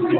ఇంకా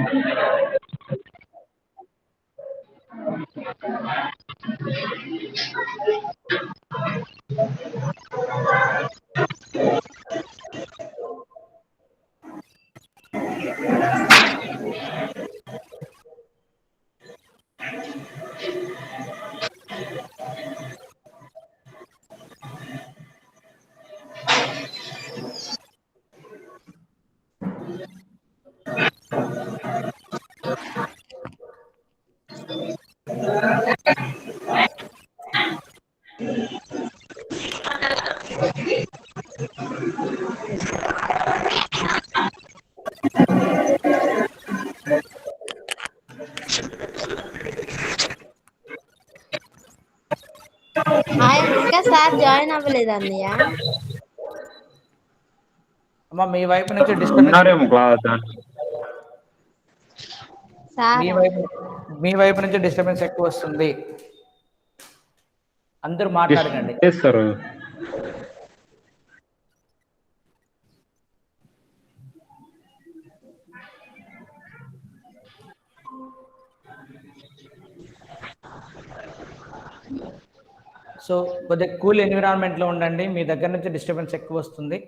sir join అవ్వలేదు అన్నయ్య. అమ్మా మీ వైపు నుంచి డిస్టర్బెన్స్ మీ వైపు నుంచి డిస్టర్బెన్స్ ఎక్కువ వస్తుంది. అందరూ మాట్లాడకండి. సో కొద్దిగా కూల్ ఎన్విరాన్మెంట్లో ఉండండి. మీ దగ్గర నుంచి డిస్టర్బెన్స్ ఎక్కువ వస్తుంది.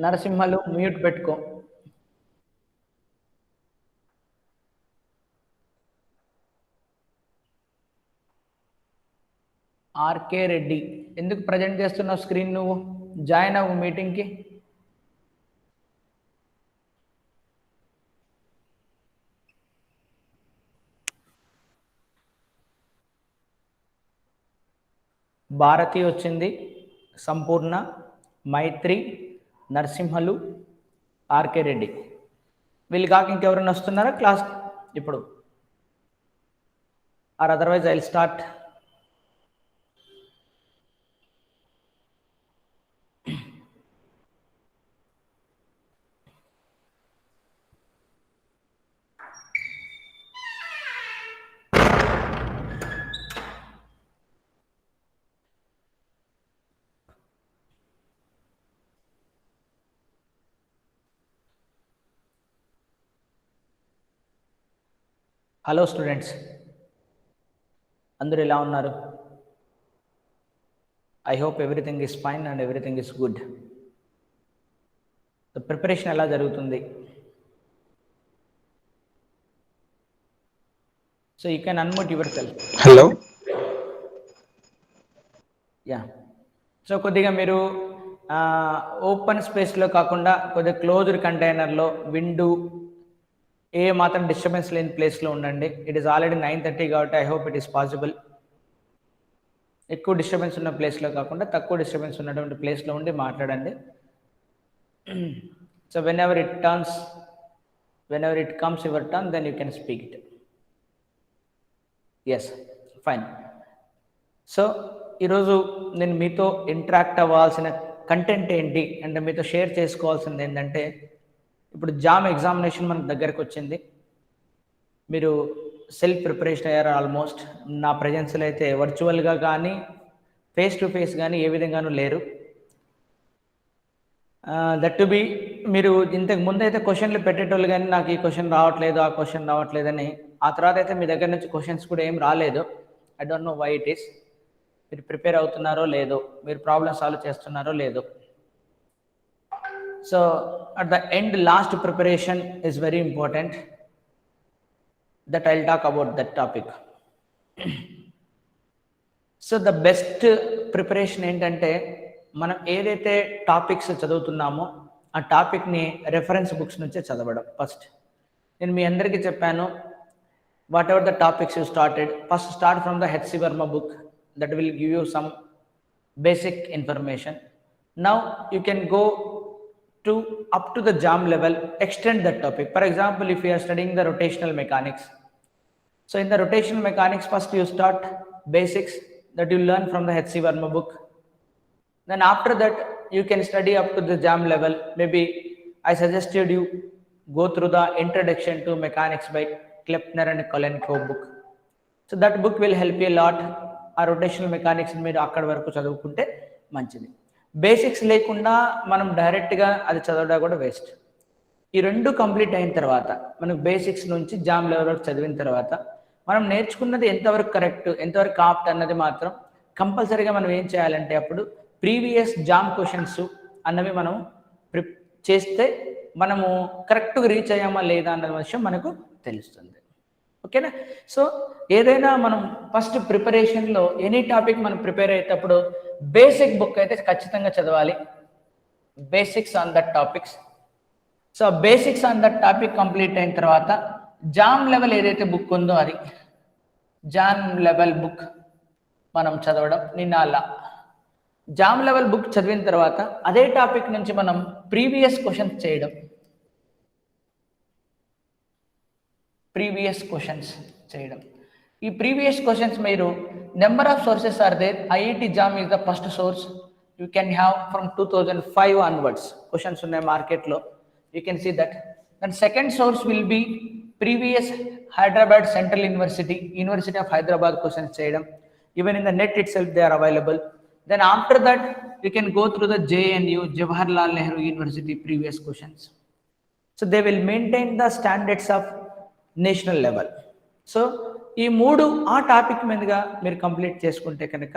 నరసింహలు మ్యూట్ పెట్టుకో. ఆర్కే రెడ్డి ఎందుకు ప్రజెంట్ చేస్తున్నావు స్క్రీన్? నువ్వు జాయిన్ అవ్వు మీటింగ్కి. భారతి వచ్చింది, సంపూర్ణ, మైత్రి, నరసింహలు, ఆర్కే రెడ్డి. వీళ్ళు కాక ఇంకెవరైనా వస్తున్నారా క్లాస్ ఇప్పుడు? Or otherwise I will start. Hello students, అందరూ ఎలా ఉన్నారు? I hope everything is fine and everything is good. Preparation ఎలా జరుగుతుంది? So you can unmute your self. Hello. Yeah. So కొద్దిగా మీరు ఓపెన్ స్పేస్లో కాకుండా కొద్దిగా క్లోజ్డ్ కంటైనర్లో, విండో ఏ మాత్రం డిస్టర్బెన్స్ లేని ప్లేస్లో ఉండండి. ఇట్ ఈస్ ఆల్రెడీ 9:30 కాబట్టి I hope it is possible. ఎక్కువ డిస్టర్బెన్స్ ఉన్న ప్లేస్లో కాకుండా తక్కువ డిస్టర్బెన్స్ ఉన్నటువంటి ప్లేస్లో ఉండి మాట్లాడండి. So whenever it comes your turn, then you can speak it. Yes, fine. So ఈరోజు నేను మీతో ఇంటరాక్ట్ అవ్వాల్సిన కంటెంట్ ఏంటి అంటే మీతో షేర్ చేసుకోవాల్సింది ఏంటంటే, ఇప్పుడు జామ్ ఎగ్జామినేషన్ మనకు దగ్గరకు వచ్చింది. మీరు సెల్ఫ్ ప్రిపరేషన్ అయ్యారు ఆల్మోస్ట్. నా ప్రెజెన్స్లో అయితే వర్చువల్గా కానీ ఫేస్ టు ఫేస్ కానీ ఏ విధంగానూ లేరు. దట్ టు బి మీరు ఇంతకు ముందు అయితే క్వశ్చన్లు పెట్టేటోళ్ళు కానీ నాకు ఈ క్వశ్చన్ రావట్లేదు, ఆ క్వశ్చన్ రావట్లేదని. ఆ తర్వాత అయితే మీ దగ్గర నుంచి క్వశ్చన్స్ కూడా ఏం రాలేదు. I don't know why it is. మీరు ప్రిపేర్ అవుతున్నారో లేదో, మీరు ప్రాబ్లమ్ సాల్వ్ చేస్తున్నారో లేదో. So at the end, last preparation is very important, that I'll talk about that topic. So the best preparation ఏంటంటే, మనం ఏదైతే టాపిక్స్ చదువుతున్నామో ఆ టాపిక్ని రెఫరెన్స్ బుక్స్ నుంచే చదవడం ఫస్ట్. నేను మీ అందరికీ చెప్పాను, whatever the topics you started, first start from the H.C. Verma book. That will give you some basic information. Now you can go to up to the JAM level, extend that topic. For example, if you are studying the rotational mechanics, so in the rotational mechanics, first you start basics that you learn from the H.C. Verma book. Then after that, you can study up to the JAM level. Maybe I suggested you go through the Introduction to Mechanics by Klepner and Kolenko book. So that book will help you a lot. ఆ rotational mechanics మీరు అక్కడ వరకు చదువుకుంటే మంచిది. Basics లేకుండా మనం డైరెక్ట్గా అది చదవడం కూడా వేస్ట్. ఈ రెండు కంప్లీట్ అయిన తర్వాత మనకు బేసిక్స్ నుంచి జామ్ లెవెల్ వరకు చదివిన తర్వాత మనం నేర్చుకున్నది ఎంతవరకు కరెక్ట్, ఎంతవరకు కాప్ట్ అన్నది మాత్రం కంపల్సరీగా మనం ఏం చేయాలంటే అప్పుడు ప్రీవియస్ జామ్ క్వశ్చన్స్ అన్నవి మనం చేస్తే మనము కరెక్ట్గా రీచ్ అయ్యామా లేదా అన్న విషయం మనకు తెలుస్తుంది. ఓకేనా? సో ఏదైనా మనం ఫస్ట్ ప్రిపరేషన్లో ఎనీ టాపిక్ మనం ప్రిపేర్ అయ్యేటప్పుడు బేసిక్ బుక్ అయితే ఖచ్చితంగా చదవాలి. Basics on that topics. So basics on that topic complete అయిన తర్వాత జామ్ లెవెల్ ఏదైతే బుక్ ఉందో అది జామ్ లెవెల్ బుక్ మనం చదవడం నిన్న జామ్ లెవెల్ బుక్ చదివిన తర్వాత అదే టాపిక్ నుంచి మనం ప్రీవియస్ క్వశ్చన్స్ చేయడం. ఈ ప్రీవియస్ క్వశ్చన్స్ మీరు number of sources are there. IIT JAM is the first source. You can have from 2005 onwards questions ఉన్నాయి మార్కెట్లో. You can see that. Then second source will be previous Hyderabad Central University of Hyderabad questions చేయడం. Even in the net itself they are available. Then after that you can go through the JNU, Jawaharlal Nehru University previous questions. So they will maintain the standards of national level. So ఈ మూడు ఆ topic మీదుగా మీరు complete చేసుకుంటే కనుక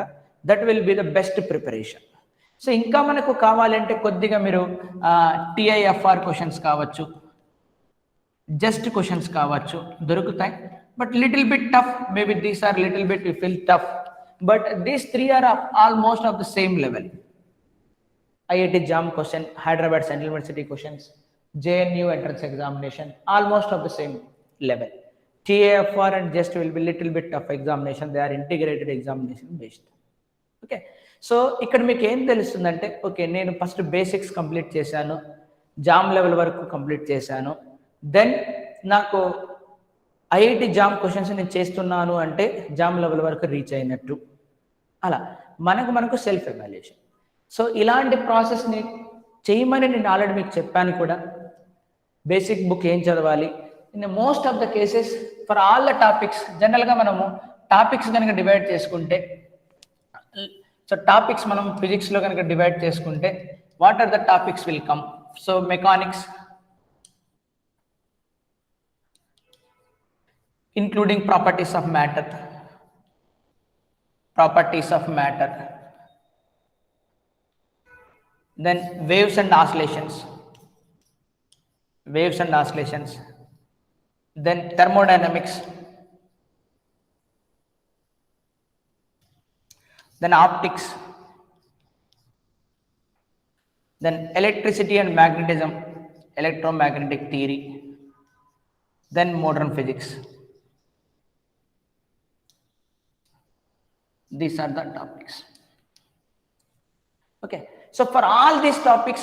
that will be the best preparation. So ఇంకా మనకు కావాలంటే కొద్దిగా మీరు TIFR క్వశ్చన్స్ కావచ్చు, జస్ట్ క్వశ్చన్స్ కావచ్చు దొరుకుతాయి. But little bit tough, maybe these are little bit you feel tough, but these 3 are almost of the same level. IIT JAM question, Hyderabad Central University questions, JNU entrance examination, almost of the same level. TIFR and just will be little bit of examination. They are integrated examination based. Okay, so ఇక్కడ మీకు ఏం తెలుస్తుందంటే okay నేను first basics complete చేశాను, jam level వరకు complete చేశాను, then నాకు IIT JAM questions నేను చేస్తున్నాను అంటే జామ్ లెవెల్ వరకు రీచ్ అయినట్టు. అలా మనకు సెల్ఫ్ ఎవాల్యుయేషన్. సో ఇలాంటి ప్రాసెస్ని చేయమని నేను ఆల్రెడీ మీకు చెప్పాను కూడా. బేసిక్ బుక్ ఏం చదవాలి, in most of the cases for all the topics జనరల్గా మనము టాపిక్స్ కనుక డివైడ్ చేసుకుంటే, సో టాపిక్స్ మనం ఫిజిక్స్లో కనుక డివైడ్ చేసుకుంటే what are the topics will come. So mechanics including properties of matter, then waves and oscillations, then thermodynamics, then optics, then electricity and magnetism, electromagnetic theory, then modern physics. These are the topics. Okay, so for all these topics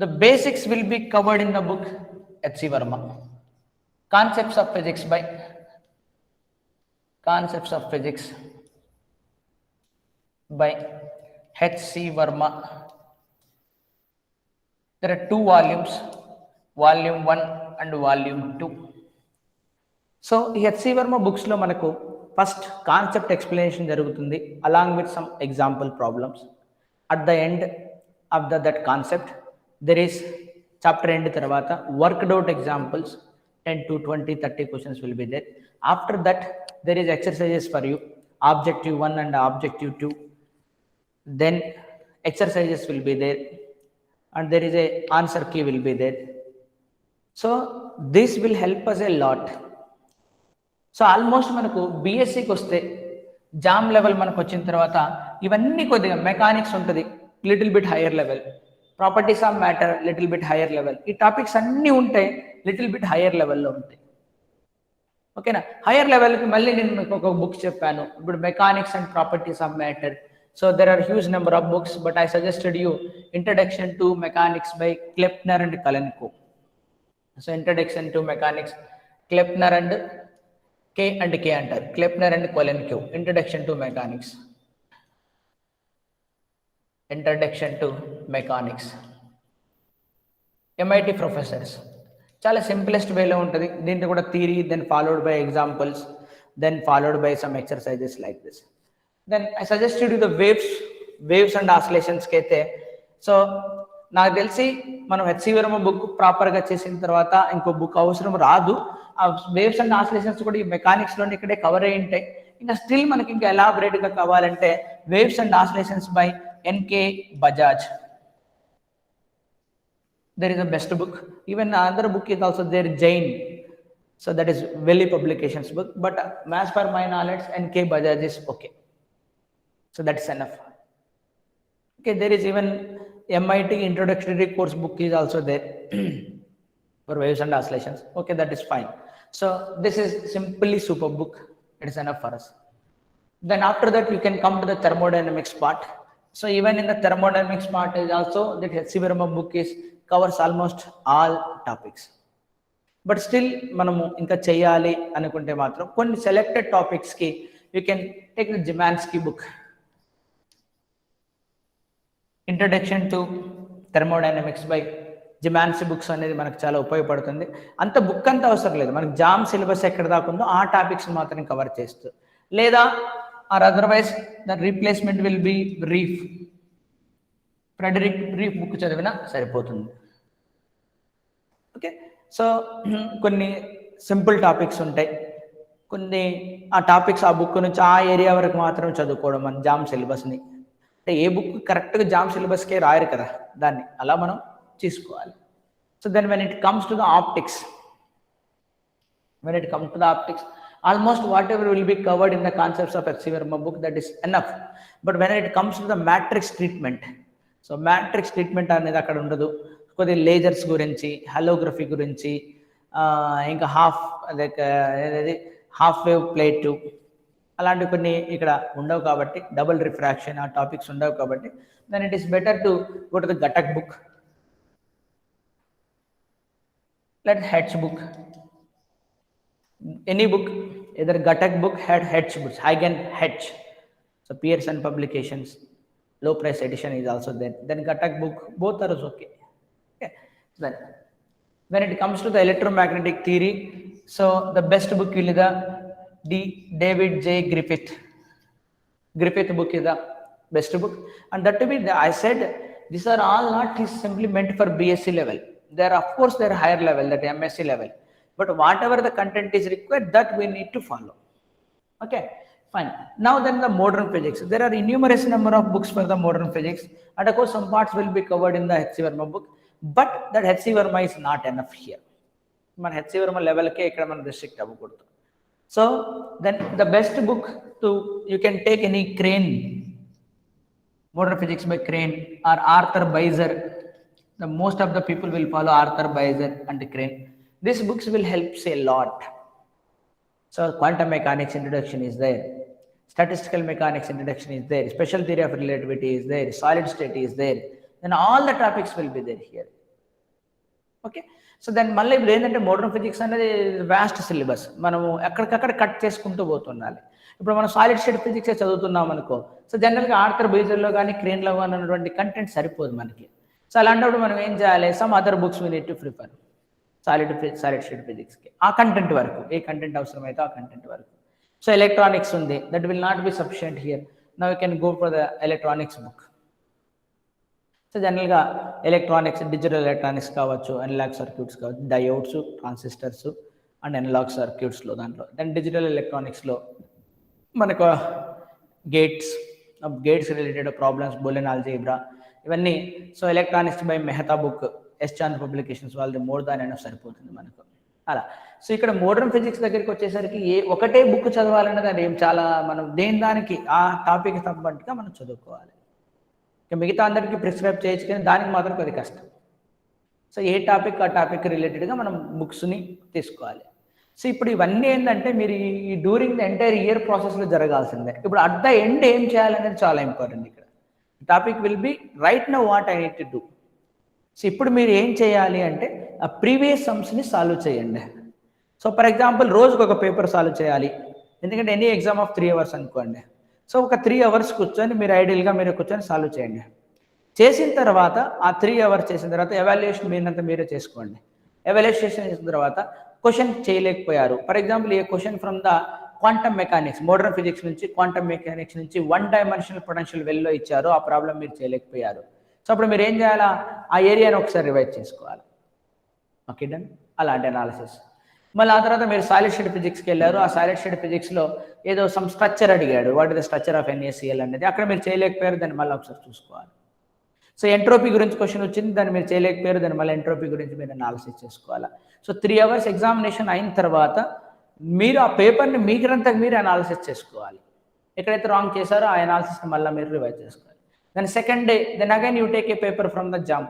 the basics will be covered in the book H.C. Verma. Concepts of physics by H.C. Verma. There are 2 volumes, volume 1 and volume 2. So H.C. Verma books lo manaku first concept explanation jarugutundi along with some example problems. At the end of that concept there is chapter end tarvata worked out examples, 10 to 20 30 questions will be there. After that there is exercises for you, objective 1 and objective 2, then exercises will be there and there is a answer key will be there. So this will help us a lot. So almost మనకు బీఎస్సీకి వస్తే jam level మనకు వచ్చిన తర్వాత ఇవన్నీ కొద్దిగా mechanics ఉంటుంది little bit higher level, properties of matter little bit higher level, ఈ topics అన్నీ ఉంటాయి. లిటిల్ బిట్ హయ్యర్ లెవెల్లో ఉంటాయి. ఓకేనా? హయ్యర్ లెవెల్కి మళ్ళీ నేను మీకు ఒక బుక్ చెప్పాను. ఇప్పుడు mechanics and properties of matter. So there are huge number of books, but I suggested you introduction to mechanics by Kleppner and Kolenkow. So introduction to mechanics, Kleppner and K అంటారు, Kleppner and Kolenkow. Introduction to mechanics, introduction to mechanics, MIT professors. చాలా simplest వేలో ఉంటుంది. దీంట్లో కూడా theory, then followed by examples, then followed by some exercises like this. Then I suggested you the waves and ఆసిలేషన్స్కి అయితే, so నాకు తెలిసి మనం HC Varma book ప్రాపర్గా చేసిన తర్వాత ఇంకో బుక్ అవసరం రాదు. ఆ వేవ్స్ అండ్ ఆసిలేషన్స్ కూడా ఈ మెకానిక్స్లోని ఇక్కడే కవర్ అయి ఉంటాయి. ఇంకా స్టిల్ మనకి ఇంకా ఎలాబరేట్గా కావాలంటే waves and oscillations by NK Bajaj. There is a best book. Even another book is also there, Jain. So that is Valley Publications book. But as per my knowledge, NK Bajaj is okay. So that's enough. Okay, there is even MIT introductory course book is also there for waves and oscillations. Okay, that is fine. So this is simply super book. It is enough for us. Then after that, you can come to the thermodynamics part. So even in the thermodynamics part is also that H.C. Verma book is covers almost all topics. But still మనము ఇంకా చేయాలి అనుకుంటే మాత్రం కొన్ని selected టాపిక్స్కి you can take the Zemansky book, introduction to thermodynamics by Zemansky books అనేది మనకు చాలా ఉపయోగపడుతుంది. అంత బుక్ అంతా అవసరం లేదు, మనకు జామ్ సిలబస్ ఎక్కడ దాకా ఉందో ఆ టాపిక్స్ మాత్రం కవర్ చేస్తూ, లేదా or otherwise the replacement will be Reef, Frederick Reef book చదివినా సరిపోతుంది. ఓకే, సో కొన్ని సింపుల్ టాపిక్స్ ఉంటాయి, కొన్ని ఆ టాపిక్స్ ఆ బుక్ నుంచి ఆ ఏరియా వరకు మాత్రం చదువుకోవడం మన జామ్ సిలబస్ని. అంటే ఏ బుక్ కరెక్ట్గా జామ్ సిలబస్కే రాయరు కదా, దాన్ని అలా మనం తీసుకోవాలి. So then when it comes to the optics, almost whatever will be covered in the concepts of H.C. Verma book, that is enough. But when it comes to the matrix treatment, so matrix treatment అనేది అక్కడ ఉండదు. కొద్ది lasers గురించి, హలోగ్రఫీ గురించి, ఇంకా half wave plate అలాంటి కొన్ని ఇక్కడ ఉండవు కాబట్టి, డబుల్ రిఫ్రాక్షన్ ఆ టాపిక్స్ ఉండవు కాబట్టి, then it is better to go to the Ghatak book, let heads book, any book, either Gatak book had Hedge books, Hagen Hedge. So Pearson Publications, low price edition is also there. Then Gatak book, both are okay. Okay. Then when it comes to the electromagnetic theory, so the best book will be the David J. Griffith book is the best book. And that to be, I said, these are all not simply meant for BSc level. There are, of course, they are higher level, that MSc level. But whatever the content is required, that we need to follow. Okay, fine. Now then the modern physics. There are innumerous number of books for the modern physics. And of course, some parts will be covered in the H.C. Verma book. But that H.C. Verma is not enough here. Man H.C. Verma level ke ikkada man restrict avvakudu. So then the best book to, you can take any Crane, Modern Physics by Crane, or Arthur Beiser. The most of the people will follow Arthur Beiser and Crane. These books will help say a lot. So quantum mechanics introduction is there, statistical mechanics introduction is there, special theory of relativity is there, solid state is there, then all the topics will be there here. Okay, so then మళ్ళీ ఇప్పుడు ఏంటంటే modern physics అనేది vast syllabus, మనము ఎక్కడికక్కడ cut చేసుకుంటూ పోతుండాలి. ఇప్పుడు మనం solid state physics చదువుతున్నాం అనుకో, సో జనరల్గా ఆర్థర్ బీజర్లో కానీ క్రేన్లో కానీ ఉన్నటువంటి కంటెంట్ సరిపోదు మనకి. సో అలాంటప్పుడు మనం ఏం చేయాలి, some other books we need to prefer. Solid state ఫిజిక్స్కి ఆ కంటెంట్ వరకు, ఏ కంటెంట్ అవసరమైతే ఆ కంటెంట్ వరకు. సో ఎలక్ట్రానిక్స్ ఉంది, that will not be sufficient here. Now you can go for the electronics book. So జనరల్గా ఎలక్ట్రానిక్స్, డిజిటల్ ఎలక్ట్రానిక్స్ కావచ్చు, అనలాగ్ సర్క్యూట్స్ కావచ్చు, డయోడ్స్, ట్రాన్సిస్టర్స్ అండ్ అనలాగ్ సర్క్యూట్స్లో దాంట్లో. దెన్ డిజిటల్ ఎలక్ట్రానిక్స్లో మనకు gates related problems, Boolean algebra ఇవన్నీ. So electronics by Mehta book, ఎస్చాంద్ publications వాళ్ళది more than enough సరిపోతుంది మనకు అలా. సో ఇక్కడ మోడర్న్ ఫిజిక్స్ దగ్గరికి వచ్చేసరికి ఒకటే బుక్ చదవాలన్నది అది ఏం చాలా, మనం దేని దానికి ఆ టాపిక్ తగ్గట్టుగా మనం చదువుకోవాలి. ఇక మిగతా అందరికీ ప్రిస్క్రైబ్ చేయొచ్చు కానీ దానికి మాత్రం కొద్ది కష్టం. సో ఏ టాపిక్ ఆ టాపిక్ రిలేటెడ్గా మనం బుక్స్ని తీసుకోవాలి. సో ఇప్పుడు ఇవన్నీ ఏంటంటే మీరు ఈ డ్యూరింగ్ ద ఎంటైర్ ఇయర్ ప్రాసెస్లో జరగాల్సిందే. ఇప్పుడు అట్ ద ఎండ్ ఏం చేయాలనేది చాలా ఇంపార్టెంట్ ఇక్కడ. Topic will be right now what I need to do. So ఇప్పుడు మీరు ఏం చేయాలి అంటే ఆ ప్రీవియస్ సమ్స్ని సాల్వ్ చేయండి. సో ఫర్ ఎగ్జాంపుల్ రోజుకు ఒక పేపర్ సాల్వ్ చేయాలి, ఎందుకంటే ఎనీ ఎగ్జామ్ ఆఫ్ 3 hours అనుకోండి. సో ఒక 3 hours కూర్చొని మీరు ఐడియల్గా మీరు కూర్చొని సాల్వ్ చేయండి. చేసిన తర్వాత ఆ 3 hours చేసిన తర్వాత ఎవాల్యుయేషన్ మీరంతా మీరే చేసుకోండి. ఎవాల్యుయేషన్ చేసిన తర్వాత క్వశ్చన్ చేయలేకపోయారు, for example A question from the quantum mechanics, modern physics నుంచి క్వాంటమ్ మెకానిక్స్ నుంచి 1 dimensional పొటెన్షియల్ వెల్లో ఇచ్చారు, ఆ ప్రాబ్లం మీరు చేయలేకపోయారు. సో అప్పుడు మీరు ఏం చేయాలా, ఆ ఏరియాని ఒకసారి రివైజ్ చేసుకోవాలి. Okay done. అలాంటి అనాలిసిస్. మళ్ళీ ఆ తర్వాత మీరు సాలిడ్ స్టేట్ ఫిజిక్స్కి వెళ్ళారు, ఆ సాలిడ్ స్టేట్ ఫిజిక్స్లో ఏదో సమ్ స్ట్రక్చర్ అడిగాడు, what is the structure of NaCl అనేది, అక్కడ మీరు చేయలేకపోయారు, దాన్ని మళ్ళీ ఒకసారి చూసుకోవాలి. సో ఎంట్రోపీ గురించి క్వశ్చన్ వచ్చింది, దాన్ని మీరు చేయలేకపోయారు, దాన్ని మళ్ళీ ఎంట్రోపీ గురించి మీరు అనాలిసిస్ చేసుకోవాలి. సో 3 hours ఎగ్జామినేషన్ అయిన తర్వాత మీరు ఆ పేపర్ని మీరంతకు మీరు అనాలిసిస్ చేసుకోవాలి. ఎక్కడైతే రాంగ్ చేశారో ఆ అనాలిసిస్ని మళ్ళీ మీరు రివైజ్ చేసుకోవాలి. Then second day then again you take a paper from the JAM.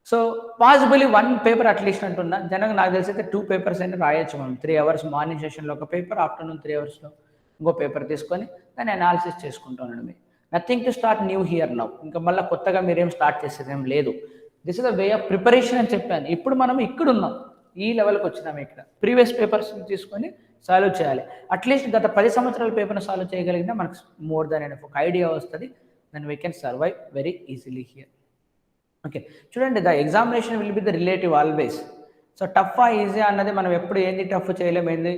So possibly 1 paper at least అంటున్నా, జనరల్గా నాకు తెలిసి అయితే 2 papers అయినా రాయొచ్చు మనం. 3 hours మార్నింగ్ సెషన్లో ఒక పేపర్, ఆఫ్టర్నూన్ 3 hoursలో ఇంకో పేపర్ తీసుకొని దాన్ని అనాలిసిస్ చేసుకుంటూ ఉండడమే. Nothing to start new here now. ఇంకా మళ్ళీ కొత్తగా మీరేం స్టార్ట్ చేసేదేం లేదు. This is the way of preparation అని చెప్పాను. ఇప్పుడు మనం ఇక్కడ ఉన్నాం, ఈ లెవెల్కి వచ్చినాము. ఇక్కడ ప్రీవియస్ పేపర్స్ తీసుకొని సాల్వ్ చేయాలి. అట్లీస్ట్ గత 10 సంవత్సరాల పేపర్ని సాల్వ్ చేయగలిగినా మనకు మోర్ దాన్ ఎనఫ్ ఒక ఐడియా వస్తుంది. Then we can survive very easily here. Okay చూడండి, the examination will be the relative always. So టఫా ఈజీ అన్నది మనం ఎప్పుడు ఏంది టఫ్ చేయలేము. ఏంది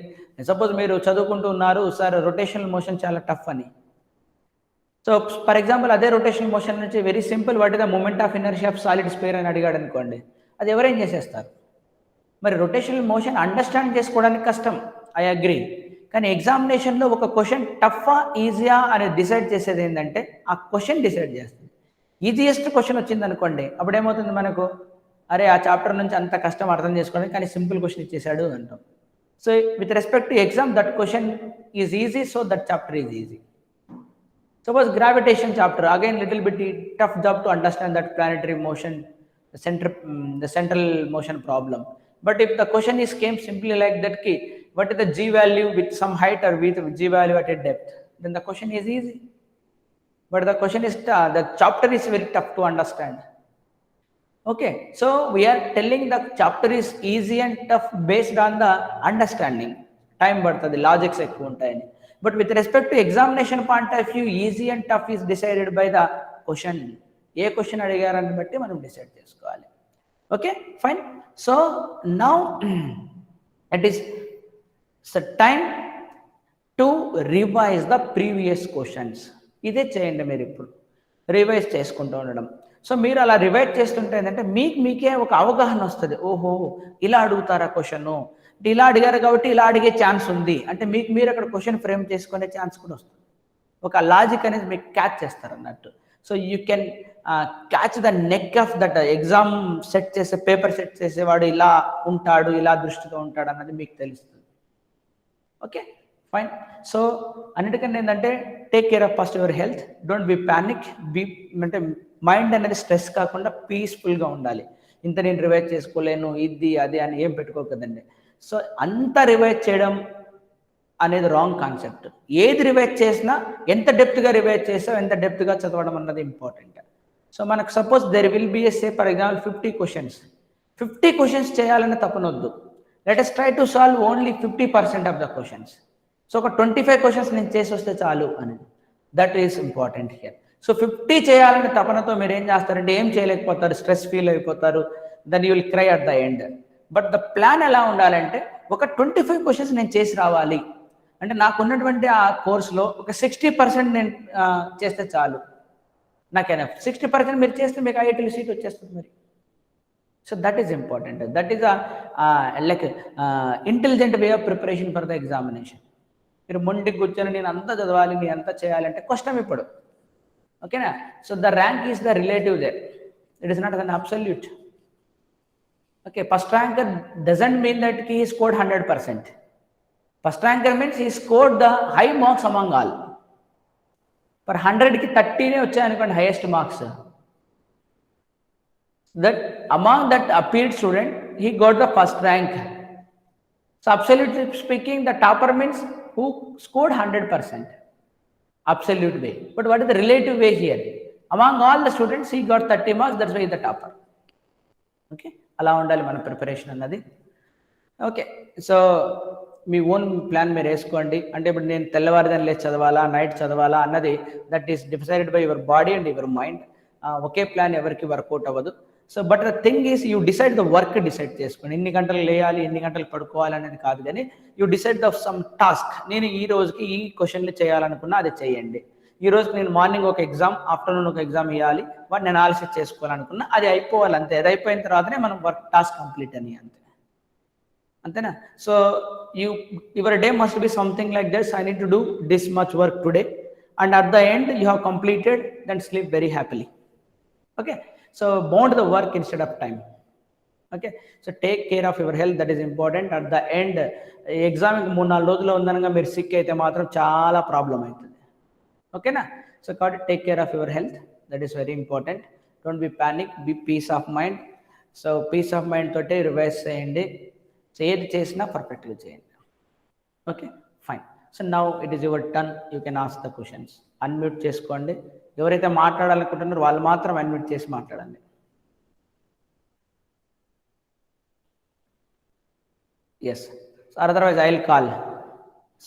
సపోజ్ మీరు చదువుకుంటూ ఉన్నారు, సార్ రొటేషనల్ మోషన్ చాలా టఫ్ అని. సో ఫర్ ఎగ్జాంపుల్ అదే రొటేషనల్ మోషన్ నుంచి very simple what is the moment of inertia of solid sphere అని అడిగాడు అనుకోండి, అది ఎవరేం చేసేస్తారు. మరి రొటేషనల్ మోషన్ అండర్స్టాండ్ చేసుకోవడానికి కష్టం, ఐ అగ్రీ. కానీ ఎగ్జామినేషన్లో ఒక క్వశ్చన్ టఫా ఈజీయా అనేది డిసైడ్ చేసేది ఏంటంటే ఆ క్వశ్చన్ డిసైడ్ చేస్తుంది. ఈజియెస్ట్ క్వశ్చన్ వచ్చింది అనుకోండి, అప్పుడు ఏమవుతుంది మనకు, అరే ఆ చాప్టర్ నుంచి అంత కష్టం అర్థం చేసుకోవడానికి కానీ సింపుల్ క్వశ్చన్ ఇచ్చేసాడు అంటాం. So with respect to exam that question is easy, so that chapter is easy. Suppose gravitation chapter, again little bit tough job to understand that planetary motion, the central motion problem. But if the question is came simply like that, ki what is the g value with some height or with g value at a depth, then the question is easy. But the question is the chapter is very tough to understand. Okay, so we are telling the chapter is easy and tough based on the understanding. Time bartadi, logics ekku untayani. But with respect to examination point of view, easy and tough is decided by the question. ఏ question అడిగారని బట్టి మనం decide చేసుకోవాలి. Okay fine. So now it is time to revise the previous questions. ఇదే చేయండి మీరు ఇప్పుడు, revise చేసుకుంటూ ఉండడం. సో మీరు అలా రివైజ్ చేస్తుంటే ఏంటంటే మీకే ఒక అవగాహన వస్తుంది. ఓహో ఇలా అడుగుతారా క్వశ్చన్, ఇలా అడిగారు కాబట్టి ఇలా అడిగే ఛాన్స్ ఉంది అంటే మీకు మీరు అక్కడ క్వశ్చన్ ఫ్రేమ్ చేసుకునే ఛాన్స్ కూడా వస్తుంది. ఒక లాజిక్ అనేది మీకు క్యాచ్ చేస్తారు అన్నట్టు. So you can catch the neck of that exam set చేసే పేపర్ సెట్ చేసేవాడు ఇలా ఉంటాడు, ఇలా దృష్టితో ఉంటాడు అన్నది మీకు తెలుస్తుంది. Okay fine. సో అన్నిటికన్నా ఏంటంటే take care of first your health, don't be panic, be అంటే మైండ్ అనేది స్ట్రెస్ కాకుండా పీస్ఫుల్గా ఉండాలి. ఇంత నేను రివైజ్ చేసుకోలేను ఇది అది అని ఏం పెట్టుకోకదండి. సో అంత రివైజ్ చేయడం అనేది రాంగ్ కాన్సెప్ట్. ఏది రివైజ్ చేసినా ఎంత డెప్త్గా రివైజ్ చేసావు, ఎంత డెప్త్గా చదవడం అన్నది ఇంపార్టెంట్. సో మనకు suppose there will be a say for example 50 questions. 50 questions చేయాలని తప్పనొద్దు. Let us try to solve only 50% of the questions. సో ఒక 25 questions నేను చేసి వస్తే చాలు అనేది, that is important here. So 50 చేయాలని తపనతో మీరు ఏం చేస్తారంటే ఏం చేయలేకపోతారు, స్ట్రెస్ ఫీల్ అయిపోతారు, then you will cry at the end. But the plan ఎలా ఉండాలంటే ఒక 25 questions నేను చేసి రావాలి అంటే నాకున్నటువంటి ఆ కోర్సులో ఒక 60% నేను చేస్తే చాలు నాకైనా. 60% మీరు చేస్తే మీకు IITలో సీట్ వచ్చేస్తుంది మరి. So that is important. That is like intelligent way of preparation for the examination. మీరు మొండికి కూర్చొని నేను అంతా చదవాలి, నేను అంతా చేయాలంటే కష్టం ఇప్పుడు. ఓకేనా. So the rank is the relative there, it is not an absolute. Okay, first ranker doesn't mean that he scored 100%. First ranker means he scored the high marks among all. For 100 ki 30 వచ్చాయి అనుకోండి highest marks. that among that appeared student, he got the first rank. So absolutely speaking, the topper means who scored 100%. Absolute way. But what is the relative way here? Among all the students, he got 30 marks, that's why he is the topper. Okay, అలా ఉండాలి మన preparation అన్నది. Okay, so మీ own plan మీరు వేసుకోండి. అంటే ఇప్పుడు నేను తెల్లవారిదాన్ని లేచి చదవాలా, నైట్ చదవాలా అన్నది that is decided by your body and your mind. Okay plan ఎవరికి వర్కౌట్ అవ్వదు. So but the thing is you decide the work decide చేసుకోండి. ఎన్ని గంటలు లేయాలి, ఎన్ని గంటలు పడుకోవాలి అనేది కాదు, కానీ you decide the sum task. నేను ఈ రోజుకి ఈ క్వశ్చన్లు చేయాలనుకున్నా అది చేయండి. ఈ రోజుకి నేను మార్నింగ్ ఒక ఎగ్జామ్, ఆఫ్టర్నూన్ ఒక ఎగ్జామ్ ఇవ్వాలి, వాటిని అనాలిసిస్ చేసుకోవాలనుకున్నా అది అయిపోవాలి అంతే. అది అయిపోయిన తర్వాతనే మనం వర్క్ టాస్క్ కంప్లీట్ అని అంతే, అంతేనా? So your day must be something like this. I need to do this much work today and at the end you have completed, then sleep very happily. Okay, so bound the work instead of time. Okay, so take care of your health, that is important. At the end ఎగ్జామ్కి 3-4 రోజులు ఉందనగా మీరు sick అయితే మాత్రం చాలా problem అవుతుంది. ఓకేనా? So కాబట్టి take care of your health, that is very important. Don't be panic, be peace of mind. So peace of mind తోటి రివైజ్ చేయండి, ఏది చేసినా పర్ఫెక్ట్గా చేయండి. Okay, fine. So now it is your turn, you can ask the questions. Unmute చేసుకోండి. ఎవరైతే మాట్లాడాలనుకుంటున్నారో వాళ్ళు మాత్రం అన్మ్యూట్ చేసి మాట్లాడండి. Yes, so otherwise I will call.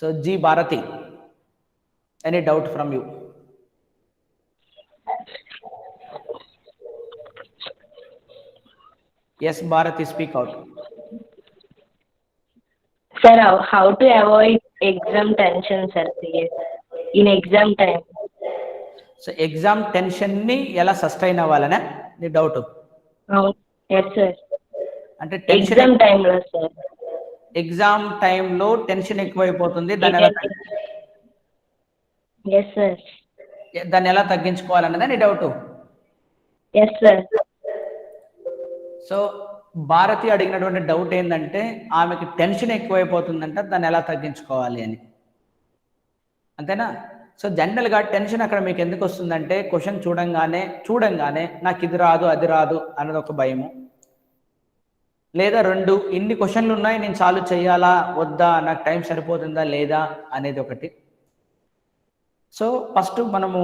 So G Bharati, any doubt from you? Yes Bharati, speak out. Sir, how to avoid exam tension, sir, in exam time? So exam tension ni ela sustain అవ్వాలనే నీ doubt? Yes sir. అంటే tension exam time లో sir, exam టైంలో tension ఎక్కువైపోతుంది, దాన్ని ఎలా yes sir, దాన్ని ఎలా తగ్గించుకోవాలన్నదే నీ డౌట్? yes sir. సో భారతి అడిగినటువంటి డౌట్ ఏంటంటే ఆమెకి టెన్షన్ ఎక్కువైపోతుందంట, దాన్ని ఎలా తగ్గించుకోవాలి అని, అంతేనా? సో జనరల్గా టెన్షన్ అక్కడ మీకు ఎందుకు వస్తుందంటే క్వశ్చన్ చూడంగానే నాకు ఇది రాదు అది రాదు అన్నది ఒక భయము, లేదా 2 ఇన్ని క్వశ్చన్లు ఉన్నాయి నేను సాల్వ్ చేయాలా వద్దా, నాకు టైం సరిపోతుందా లేదా అనేది ఒకటి. సో ఫస్ట్ మనము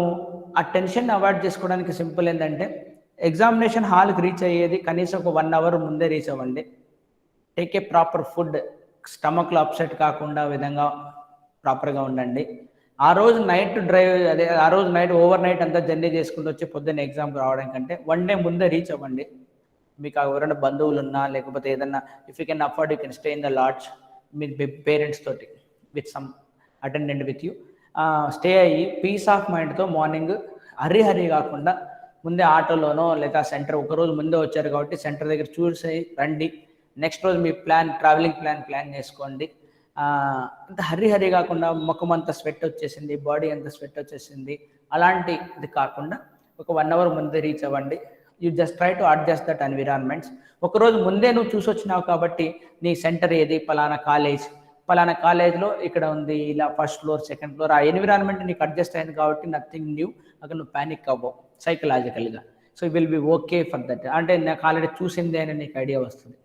ఆ టెన్షన్ అవాయిడ్ చేసుకోవడానికి సింపుల్ ఏంటంటే ఎగ్జామినేషన్ హాల్కి రీచ్ అయ్యేది కనీసం ఒక 1 అవర్ ముందే రీచ్ అవ్వండి. టేక్ ఏ ప్రాపర్ ఫుడ్, స్టమక్లో అప్సెట్ కాకుండా విధంగా ప్రాపర్గా ఉండండి. ఆ రోజు నైట్ ఓవర్ నైట్ అంతా జర్నీ చేసుకుంటూ వచ్చి పొద్దున్న ఎగ్జామ్కి రావడం కంటే 1 డే ముందే రీచ్ అవ్వండి. మీకు ఎవరైనా బంధువులు ఉన్నా లేకపోతే ఏదన్నా if you can afford you can stay in the lodge మీ పేరెంట్స్ తోటి with some attendant with you. Stay అయ్యి పీస్ ఆఫ్ మైండ్తో మార్నింగ్ హరి కాకుండా ముందే ఆటోలోనో లేదా సెంటర్ ఒకరోజు ముందే వచ్చారు కాబట్టి సెంటర్ దగ్గర చూసి రండి. నెక్స్ట్ రోజు మీ ట్రావెలింగ్ ప్లాన్ చేసుకోండి. అంత హరి కాకుండా ముఖం అంతా స్వెట్ వచ్చేసింది, బాడీ అంతా స్వెట్ వచ్చేసింది, అలాంటి ఇది కాకుండా ఒక 1 అవర్ ముందే రీచ్ అవ్వండి. You just try to adjust that environments. ఒకరోజు ముందే నువ్వు చూసి వచ్చినావు కాబట్టి నీ సెంటర్ ఏది, పలానా కాలేజ్లో ఇక్కడ ఉంది, ఇలా ఫస్ట్ ఫ్లోర్ సెకండ్ ఫ్లోర్, ఆ ఎన్విరాన్మెంట్ నీకు అడ్జస్ట్ అయింది కాబట్టి నథింగ్ న్యూ, అక్కడ నువ్వు ప్యానిక్ అవ్వవు సైకలాజికల్గా. So will be okay for that, అంటే నాకు ఆల్రెడీ చూసిందే అని నీకు ఐడియా వస్తుంది.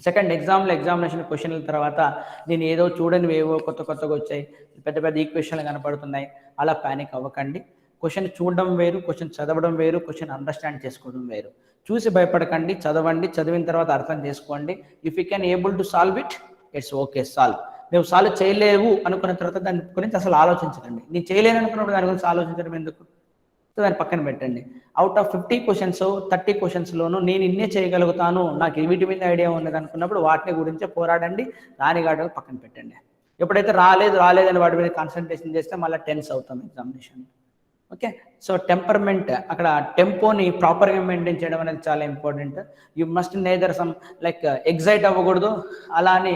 సెకండ్, ఎగ్జామినేషన్ క్వశ్చన్ల తర్వాత నేను ఏదో చూడనివి ఏవో కొత్తగా వచ్చాయి, పెద్ద ఈక్వేషన్లు కనపడుతున్నాయి, అలా ప్యానిక్ అవ్వకండి. క్వశ్చన్ చూడడం వేరు, క్వశ్చన్ చదవడం వేరు, క్వశ్చన్ అండర్స్టాండ్ చేసుకోవడం వేరు. చూసి భయపడకండి, చదవండి, చదివిన తర్వాత అర్థం చేసుకోండి. If you can able to solve it, it's okay, solve. నువ్వు సాల్వ్ చేయలేవు అనుకున్న తర్వాత దాని గురించి అసలు ఆలోచించకండి. నేను చేయలేను అనుకున్నప్పుడు దాని గురించి ఆలోచించడం ఎందుకు, దాన్ని పక్కన పెట్టండి. అవుట్ ఆఫ్ 50 క్వశ్చన్స్ 30 క్వశ్చన్స్లోనూ నేను ఇన్నే చేయగలుగుతాను, నాకు వీటి మీద ఐడియా ఉన్నది అనుకున్నప్పుడు వాటిని గురించే పోరాడండి, రానిగాడు పక్కన పెట్టండి. ఎప్పుడైతే రాలేదని వాటి మీద కాన్సన్ట్రేషన్ చేస్తే మళ్ళీ టెన్స్ అవుతాం ఎగ్జామినేషన్. ఓకే, సో టెంపర్మెంట్, అక్కడ టెంపోని ప్రాపర్గా మెయింటైన్ చేయడం అనేది చాలా important. You must neither some like excite అవ్వకూడదు, అలా అని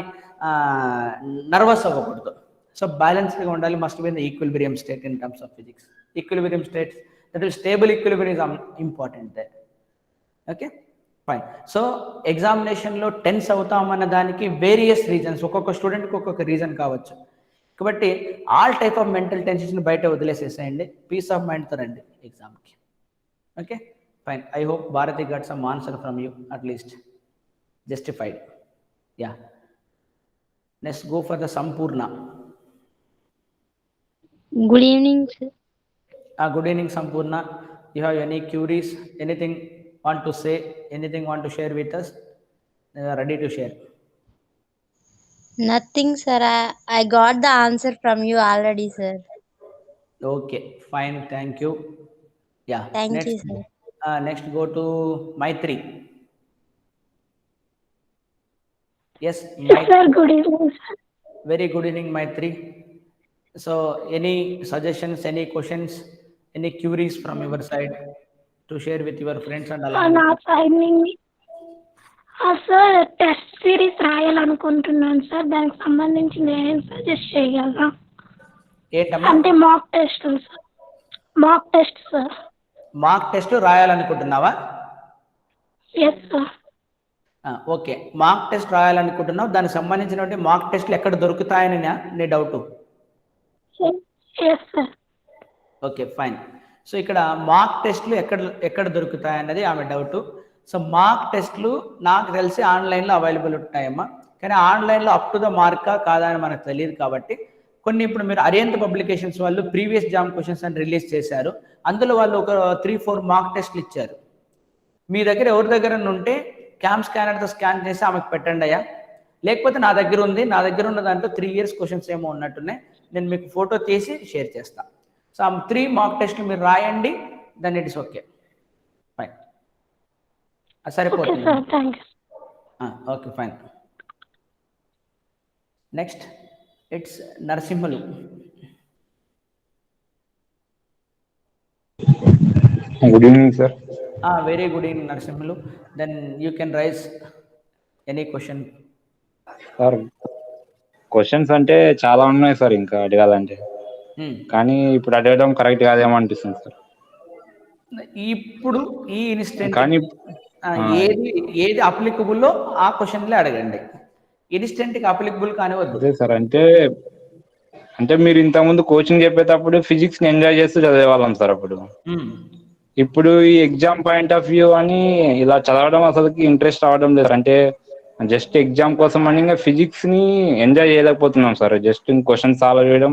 నర్వస్ అవ్వకూడదు. సో బ్యాలెన్స్డ్గా ఉండాలి. Must be in the equilibrium state in terms of physics. Equilibrium state, that is stable equilibrium is important they. Okay, fine. So ఎగ్జామినేషన్లో tense అవుతామన్న దానికి various reasons, ఒక్కొక్క స్టూడెంట్కి ఒక్కొక్క రీజన్ కావచ్చు. కాబట్టి all type of mental tension బయట వదిలేసేసేయండి, piece of మైండ్తో రండి ఎగ్జామ్కి. Okay, Fine. I hope Bharati got some answer from you, at least. Justified. Yeah. Let's go for the Sampurna. Good evening, sir. Good evening, Sampurna. You have any queries? Anything want to say? Anything want to share with us? Ready to share. Nothing, sir. I got the answer from you already, sir. Okay, fine. Thank you. Yeah. Thank Next, you, sir. next go to Maitri. Yes, Yes, sir. Good evening, sir. Very good evening, Maitri. So, any suggestions, any questions, any queries from your side to share with your friends and along నా with side నుండి sir test series రాయాలనుకుంటున్నాను sir. దానికి సంబంధించి నేనేం suggest చేయగలరా? ఏంటమ్మా? అంటే mock test sir. Mock test sir. Mark test రాయాలనుకుంటున్నావా? Yes sir. Okay, mark test రాయాలనుకుంటున్నావు. దానికి సంబంధించినటువంటి మార్క్ టెస్ట్లు ఎక్కడ దొరుకుతాయని నీ doubt? Yes sir. Okay, fine. So ఇక్కడ మార్క్ టెస్ట్లు ఎక్కడ దొరుకుతాయన్నది ఆమె డౌట్. సో మార్క్ టెస్ట్లు నాకు తెలిసి ఆన్లైన్లో అవైలబుల్ ఉంటాయమ్మా. కానీ ఆన్లైన్లో అప్ టు ద మార్కా కాదా అని మనకు తెలియదు. కాబట్టి కొన్ని ఇప్పుడు మీరు అరియంట్ పబ్లికేషన్స్ వాళ్ళు ప్రీవియస్ జామ్ క్వశ్చన్స్ అని రిలీజ్ చేశారు. అందులో వాళ్ళు ఒక 3-4 మార్క్ టెస్ట్లు ఇచ్చారు. మీ దగ్గర ఎవరి దగ్గర ఉంటే క్యామ్ స్కానర్తో స్కాన్ చేసి ఆమెకు పెట్టండి అయ్యా. లేకపోతే నా దగ్గర ఉంది, నా దగ్గర ఉన్న దాంట్లో 3 years క్వశ్చన్స్ ఏమో ఉన్నట్టున్నాయి. నేను మీకు ఫోటో తీసి షేర్ చేస్తాను. సో ఆ 3 మార్క్ టెస్ట్లు మీరు రాయండి, then it is okay, fine. సరిపోతుంది. Okay, fine. Next it's Narasimhulu. Good evening sir. Very good evening Narasimhulu. Then you can raise any question. Sir questions అంటే చాలా ఉన్నాయి సార్ ఇంకా అడగాలంటే, కానీ ఇప్పుడు అడగడం కరెక్ట్ కాదేమో అనిపిస్తుంది సార్. ఇప్పుడు ఈ ఇన్స్టెంట్ కానీ ఏది అప్లికబుల్లో ఆ క్వశ్చన్లే అడగండి. ఇన్స్టెంట్కి అప్లికబుల్ కానివద్దు. అదే సార్, అంటే మీరు ఇంతకుముందు కోచింగ్ చెప్పేటప్పుడు ఫిజిక్స్ ని ఎంజాయ్ చేస్తూ చదివేవాళ్ళం సార్. ఇప్పుడు ఈ ఎగ్జామ్ పాయింట్ ఆఫ్ వ్యూ అని ఇలా చదవడం అసలుకి ఇంట్రెస్ట్ రావడం లేదు. అంటే జస్ట్ ఎగ్జామ్ కోసం అని ఇంకా ఫిజిక్స్ ని ఎంజాయ్ చేయలేకపోతున్నాం సార్. జస్ట్ క్వశ్చన్ సాల్వ్ చేయడం,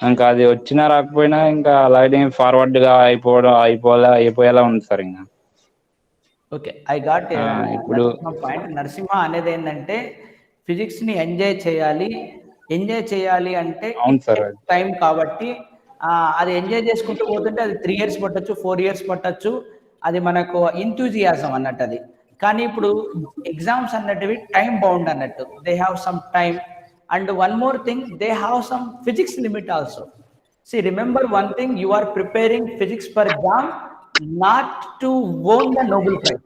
ఇంకా అది వచ్చినా రాకపోయినా ఇంకా అలాగే ఫార్వర్డ్ గా అయిపోయేలా ఉంది సార్. ఇంకా ఓకే, ఐ గాట్ ఇప్పుడు పాయింట్. నరసింహ అనేది ఏంటంటే ఫిజిక్స్ ని ఎంజాయ్ చేయాలి అంటే టైం కాబట్టి అది ఎంజాయ్ చేసుకుంటూ పోతుంటే అది 3 years పట్టచ్చు, 4 years పట్టచ్చు. అది మనకు ఇంథూజియాజం అన్నట్టు అది. కానీ ఇప్పుడు ఎగ్జామ్స్ అన్నట్టువి టైం బౌండ్ అన్నట్టు. They have some time and one more thing, they have some physics limit also. See, remember one thing, you are preparing physics for exam not to win the Nobel Prize.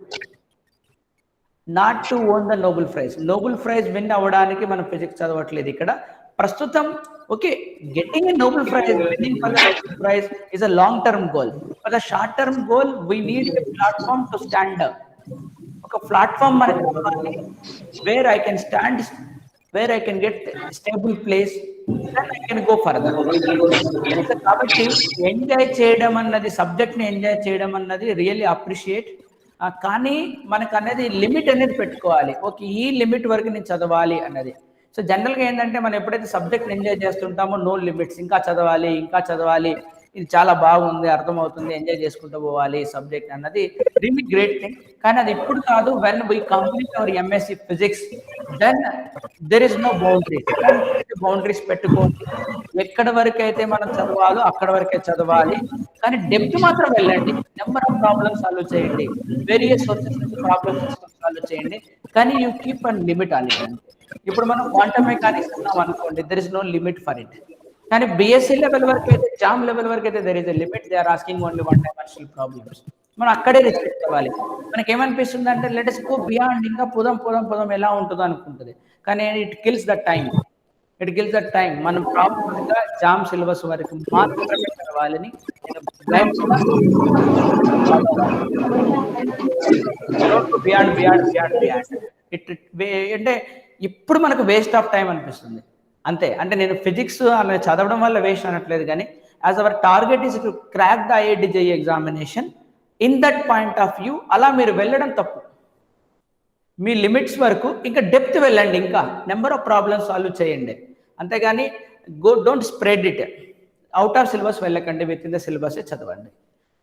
Not to win the Nobel Prize. Nobel Prize win avvadaniki మనం physics చదవట్లేదు ఇక్కడ ప్రస్తుతం. Okay, getting a Nobel Prize, winning for the Nobel Prize is a long term goal. For the short term goal, we need a platform to stand up. ఒక platform మనకి కావాలి, where I can stand, where I can get stable place, then I can go further. కాబట్టి enjoy చేయడం అన్నది, సబ్జెక్ట్ని enjoy చేయడం అన్నది really appreciate. కానీ మనకు అనేది లిమిట్ అనేది పెట్టుకోవాలి. ఓకే, ఈ లిమిట్ వరకు నేను చదవాలి అన్నది. సో జనరల్గా ఏంటంటే మనం ఎప్పుడైతే సబ్జెక్ట్ని ఎంజాయ్ చేస్తుంటామో నో లిమిట్స్, ఇంకా చదవాలి, ఇది చాలా బాగుంది, అర్థమవుతుంది, ఎంజాయ్ చేసుకుంటూ పోవాలి సబ్జెక్ట్ అన్నది రియల్లీ గ్రేట్ థింగ్. కానీ అది ఇప్పుడు కాదు. When we complete our MSc physics, then there is no boundaries. Boundaries పెట్టుకోండి. ఎక్కడి వరకు అయితే మనం చదవాలో అక్కడ వరకే చదవాలి, కానీ డెప్త్ మాత్రం వెళ్ళండి. నెంబర్ ఆఫ్ ప్రాబ్లమ్స్ సాల్వ్ చేయండి, వేరియస్ సోర్సెస్ నుంచి ప్రాబ్లమ్స్ సాల్వ్ చేయండి, కానీ you keep and limit on it. ఇప్పుడు మనం క్వాంటమ్ మెకానిక్స్ ఉన్నాం అనుకోండి, there is no limit for it. కానీ బిఎస్సి లెవెల్ వరకు అయితే, జామ్ లెవెల్ వరకు అయితే there is a limit. They are asking only 1 dimensional problems. మనం అక్కడే రిస్ట్రిక్ట్ అవ్వాలి. మనకి ఏమనిపిస్తుంది అంటే లెట్ us go beyond, ఇంకా పోదాం ఎలా ఉంటుందో అనుకుంటుంది. కానీ ఇట్ కిల్స్ ద టైం. మనం ప్రాపర్గా జామ్ సిలబస్ వరకు మాత్రమే చదవాలని అంటే ఇప్పుడు మనకు వేస్ట్ ఆఫ్ టైం అనిపిస్తుంది అంతే. అంటే నేను ఫిజిక్స్ అనే చదవడం వల్ల వేస్ట్ అనట్లేదు, కానీ as our target is to crack the IIT JEE examination, in that point of view అలా మీరు వెళ్ళడం తప్పు. మీ లిమిట్స్ వరకు ఇంకా డెప్త్ వెళ్ళండి, ఇంకా నెంబర్ ఆఫ్ ప్రాబ్లమ్స్ సాల్వ్ చేయండి, అంతేగాని don't spread it. Out of syllabus వెళ్ళకండి, విత్ ఇన్ ద సిలబస్ చదవండి.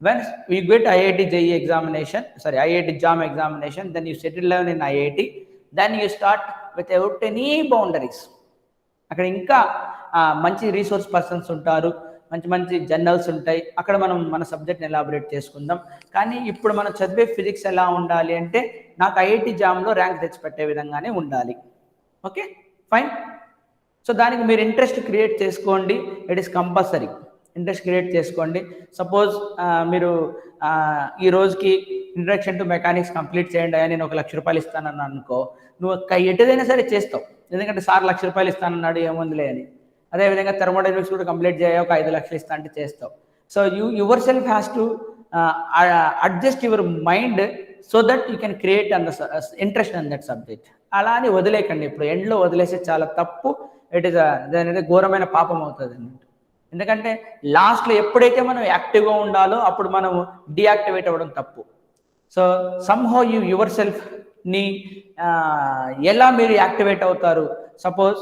When you get IIT JEE examination, sorry, IIT JAM examination, then you settle down in IIT, then you start without any boundaries. అక్కడ ఇంకా మంచి resource persons ఉంటారు, మంచి మంచి journals ఉంటాయి, అక్కడ మనం మన సబ్జెక్ట్ని ఎలాబరేట్ చేసుకుందాం. కానీ ఇప్పుడు మనం చదివే ఫిజిక్స్ ఎలా ఉండాలి అంటే నాకు IIT జామ్లో ర్యాంక్ తెచ్చిపెట్టే విధంగానే ఉండాలి. Okay, fine. సో దానికి మీరు ఇంట్రెస్ట్ క్రియేట్ చేసుకోండి, it is compulsory. Interest create చేసుకోండి. సపోజ్ మీరు ఈ రోజుకి ఇంట్రడక్షన్ టు మెకానిక్స్ కంప్లీట్ చేయండి, నేను 1 లక్ష రూపాయలు ఇస్తానని అనుకో, నువ్వు ఎటుదైనా సరే చేస్తావు, ఎందుకంటే సార్ 1 లక్ష రూపాయలు ఇస్తానన్నాడు ఏముందిలే అని. అదేవిధంగా థర్మోడైనమిక్స్ కూడా కంప్లీట్ చేయ, ఒక 5 లక్షలు ఇస్తా అంటే చేస్తావు. So your self has to adjust your mind so that you can create an the interest an that subject. అలా అని వదిలేకండి, ఇప్పుడు ఎండ్లో వదిలేస్తే చాలా తప్పు. ఇట్ ఈస్ అనేది ఘోరమైన పాపం అవుతుంది అన్నట్టు. ఎందుకంటే లాస్ట్లో ఎప్పుడైతే మనం యాక్టివ్గా ఉండాలో అప్పుడు మనం డియాక్టివేట్ అవ్వడం తప్పు. సో సమ్హౌ యువర్ సెల్ఫ్ని ఎలా మీరు యాక్టివేట్ అవుతారు? సపోజ్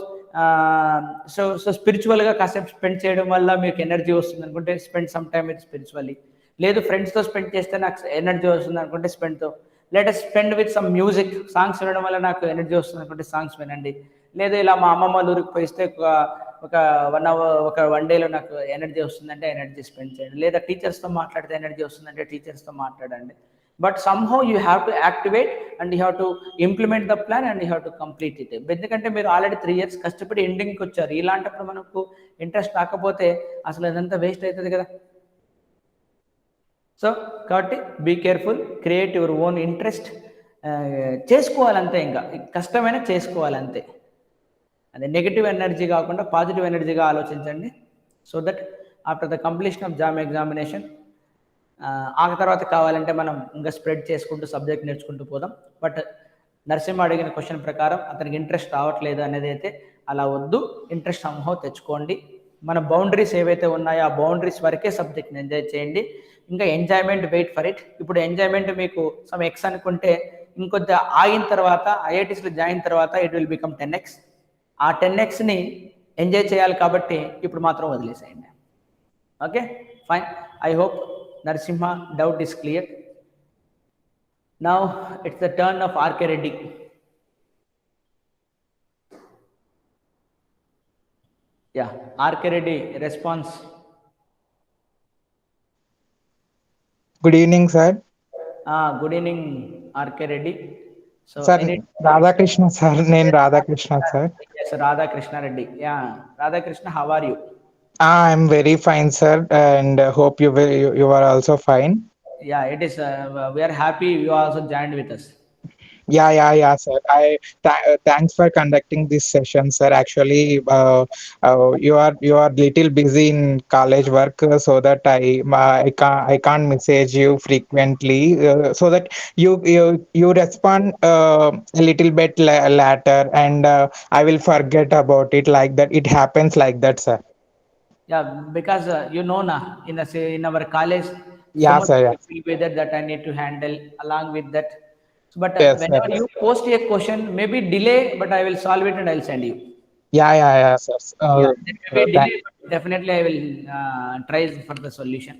సో స్పిరిచువల్గా కాసేపు స్పెండ్ చేయడం వల్ల మీకు ఎనర్జీ వస్తుంది అనుకుంటే spend some time with spiritually. లేదు ఫ్రెండ్స్తో స్పెండ్ చేస్తే నాకు ఎనర్జీ వస్తుంది అనుకుంటే స్పెండ్తో. లేదా spend with some music, songs వినడం వల్ల నాకు ఎనర్జీ వస్తుంది అనుకుంటే సాంగ్స్ వినండి. లేదు ఇలా మా అమ్మమ్మ ఊరికి పోయిస్తే ఒక 1 అవర్, ఒక 1 డేలో నాకు ఎనర్జీ వస్తుందంటే ఎనర్జీ స్పెండ్ చేయండి. లేదా టీచర్స్తో మాట్లాడితే ఎనర్జీ వస్తుందంటే టీచర్స్తో మాట్లాడండి. But somehow you have to activate and you have to implement the plan and you have to complete it. ఎందుకంటే మీరు ఆల్రెడీ 3 years కష్టపడి ఎండింగ్కి వచ్చారు. ఇలాంటప్పుడు మనకు ఇంట్రెస్ట్ రాకపోతే అసలు అదంతా వేస్ట్ అవుతుంది కదా. సో కాబట్టి be careful, create your own interest. చేసుకోవాలంతే, ఇంకా కష్టమైనా చేసుకోవాలంతే. అదే నెగిటివ్ ఎనర్జీ కాకుండా పాజిటివ్ ఎనర్జీగా ఆలోచించండి. So that after the completion of jam examination ఆ తర్వాత కావాలంటే మనం ఇంకా స్ప్రెడ్ చేసుకుంటూ సబ్జెక్ట్ నేర్చుకుంటూ పోదాం. బట్ నరసింహ అడిగిన క్వశ్చన్ ప్రకారం అతనికి ఇంట్రెస్ట్ రావట్లేదు అనేది అయితే అలా వద్దు, ఇంట్రెస్ట్ సంహౌ తెచ్చుకోండి. మన బౌండరీస్ ఏవైతే ఉన్నాయో ఆ బౌండరీస్ వరకే సబ్జెక్ట్ని ఎంజాయ్ చేయండి. ఇంకా ఎంజాయ్మెంట్ వెయిట్ ఫర్ ఇట్. ఇప్పుడు ఎంజాయ్మెంట్ మీకు సమ్ ఎక్స్ అనుకుంటే ఇంకొద్ది ఆగిన తర్వాత ఐఐటీస్లో జాయిన్ తర్వాత ఇట్ విల్ బికమ్ 10x. ఆ 10xని ఎంజాయ్ చేయాలి కాబట్టి ఇప్పుడు మాత్రం వదిలేసేయండి. Okay, fine. I hope Narasimha doubt is clear. Now it's the turn of RK Reddy. Yeah, RK Reddy response. Good evening sir. Good evening RK Reddy. So Radhakrishna sir, నేను Radhakrishna sir. Yes, Radhakrishna Reddy. Yeah, Radhakrishna, how are you? I'm very fine, sir, and hope you are also fine. Yeah, it is. We are happy you also joined with us. Yeah, sir. Thanks for conducting this session, sir. Actually, you are little busy in college work, so that I can't message you frequently, so that you respond a little bit later, and I will forget about it, like that. It happens like that, sir. Yeah, because you know na in our college, yeah, so sir. Yeah. That I need to handle along with that. But yes, whenever sir. you post a question, maybe delay, but I will solve it and I'll send you. Yeah, sir. Maybe delay, but definitely I will try for the solution.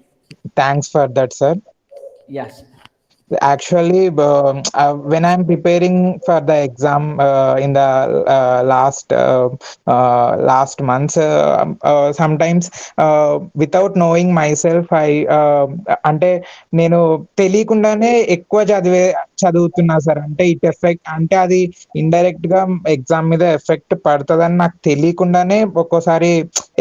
Thanks for that, sir. Yes. Actually, when I'm preparing for the exam in the last months, sometimes without knowing myself, అంటే నేను తెలియకుండానే ఎక్కువ చదువుతున్నా sir. అంటే it effect, అంటే అది indirect గా exam మీద ఎఫెక్ట్ పడుతుందని నాకు తెలియకుండానే ఒక్కోసారి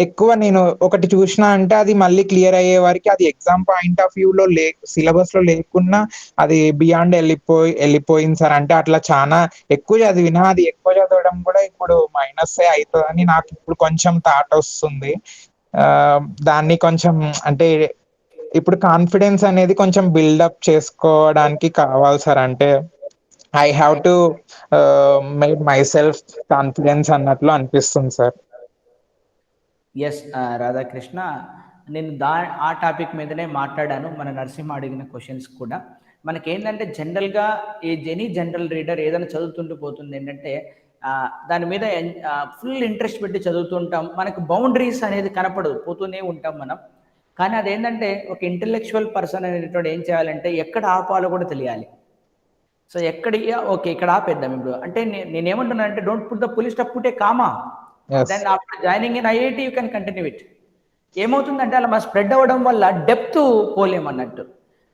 ఎక్కువ నేను ఒకటి చూసినా అంటే అది మళ్ళీ క్లియర్ అయ్యే వరకు అది ఎగ్జామ్ పాయింట్ ఆఫ్ వ్యూలో సిలబస్ లో లేకున్నా అది బియాండ్ వెళ్ళిపోయింది సార్. అంటే అట్లా చాలా ఎక్కువ చదివినా అది ఎక్కువ చదవడం కూడా ఇప్పుడు మైనస్ అవుతుందని నాకు ఇప్పుడు కొంచెం థాట్ వస్తుంది. దాన్ని కొంచెం అంటే ఇప్పుడు కాన్ఫిడెన్స్ అనేది కొంచెం బిల్డప్ చేసుకోవడానికి కావాలి సార్. అంటే I have to make my self confidence అన్నట్లు అనిపిస్తుంది సార్. ఎస్ రాధాకృష్ణ, నేను ఆ టాపిక్ మీదనే మాట్లాడాను మన నరసింహ అడిగిన క్వశ్చన్స్ కూడా. మనకేంటంటే జనరల్గా ఎనీ జనరల్ రీడర్ ఏదైనా చదువుతుంటూ పోతుంది ఏంటంటే దాని మీద ఫుల్ ఇంట్రెస్ట్ పెట్టి చదువుతుంటాం. మనకు బౌండరీస్ అనేది కనపడదు, పోతూనే ఉంటాం మనం. కానీ అదేంటంటే ఒక ఇంటెలెక్చువల్ పర్సన్ అనేటువంటి ఏం చేయాలంటే ఎక్కడ ఆపాలో కూడా తెలియాలి. సో ఎక్కడ ఓకే ఇక్కడ ఆపేద్దాం ఇప్పుడు అంటే నేనేమంటున్నా అంటే don't put the full stop, put a comma, then after joining in IIT you can continue it. ఏమవుతుందంటే అలా మనం స్ప్రెడ్ అవ్వడం వల్ల డెప్త్ పోలేమన్నట్టు.